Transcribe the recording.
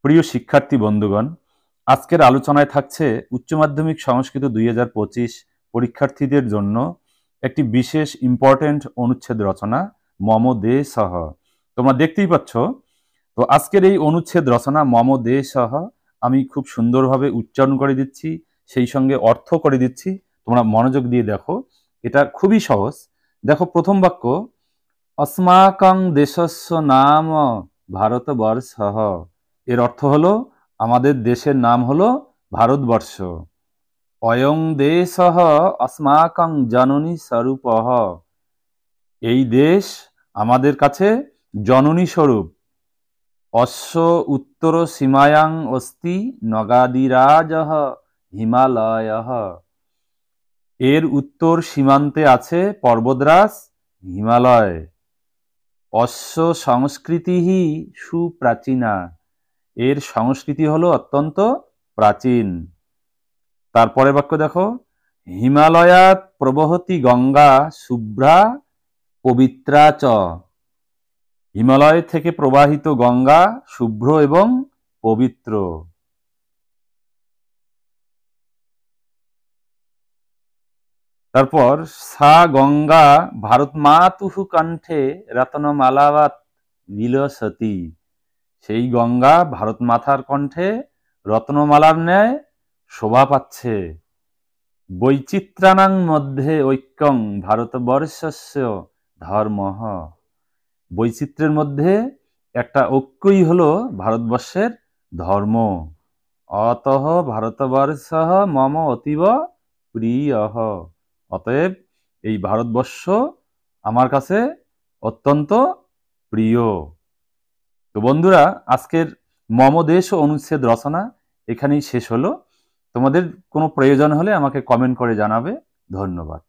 প্রিয় শিক্ষার্থী বন্ধুগণ, আজকের আলোচনায় থাকছে উচ্চ মাধ্যমিক সংস্কৃত 2025 পরীক্ষার্থীদের জন্য একটি বিশেষ ইম্পর্টেন্ট অনুচ্ছেদ রচনা মম দে সহ। তোমরা দেখতেই পাচ্ছ। তো আজকের এই অনুচ্ছেদ রচনা মম দে সহ আমি খুব সুন্দরভাবে উচ্চারণ করে দিচ্ছি, সেই সঙ্গে অর্থ করে দিচ্ছি। তোমরা মনোযোগ দিয়ে দেখো, এটা খুবই সহজ। দেখো, প্রথম বাক্য, अस्माकं देशस्य नाम ভারতবর্ষঃ। এর অর্থ হলো আমাদের দেশের নাম হলো ভারতবর্ষ। অয়ং দেশঃ अस्माकं জননী স্বরূপঃ। এই দেশ আমাদের কাছে জননী স্বরূপ। অস্য উত্তর সীমায়াং অস্তি নগাদিরাজঃ হিমালয়ঃ। এর উত্তর সীমান্তে আছে পর্বতরাজ হিমালয়। অস্য সংস্কৃতি সুপ্রাচীনা। এর সংস্কৃতি হলো অত্যন্ত প্রাচীন। তারপরে বাক্য দেখো, হিমালয়াৎ প্রবহতি গঙ্গা শুভ্রা পবিত্রা চ। হিমালয় থেকে প্রবাহিত গঙ্গা শুভ্র এবং পবিত্র। তারপর সা গঙ্গা ভারত মাতুহু কণ্ঠে রত্নমালাবৎ বিলসতি। সেই গঙ্গা ভারত মাতার কণ্ঠে রত্নমালার ন্যায় শোভা পাচ্ছে। বৈচিত্র্যানাং মধ্যে ঐক্যং ভারতবর্ষস্য ধর্মঃ। বৈচিত্র্যের মধ্যে একটা ঐক্যই হলো ভারতবর্ষের ধর্ম। অতঃ ভারতবর্ষঃ মম অতীব প্রিয়ঃ। অতএব এই ভারতবর্ষ আমার কাছে অত্যন্ত প্রিয়। তো বন্ধুরা, আজকের মম দেশ ও অনুচ্ছেদ রচনা এখানেই শেষ হলো। তোমাদের কোনো প্রয়োজন হলে আমাকে কমেন্ট করে জানাবে। ধন্যবাদ।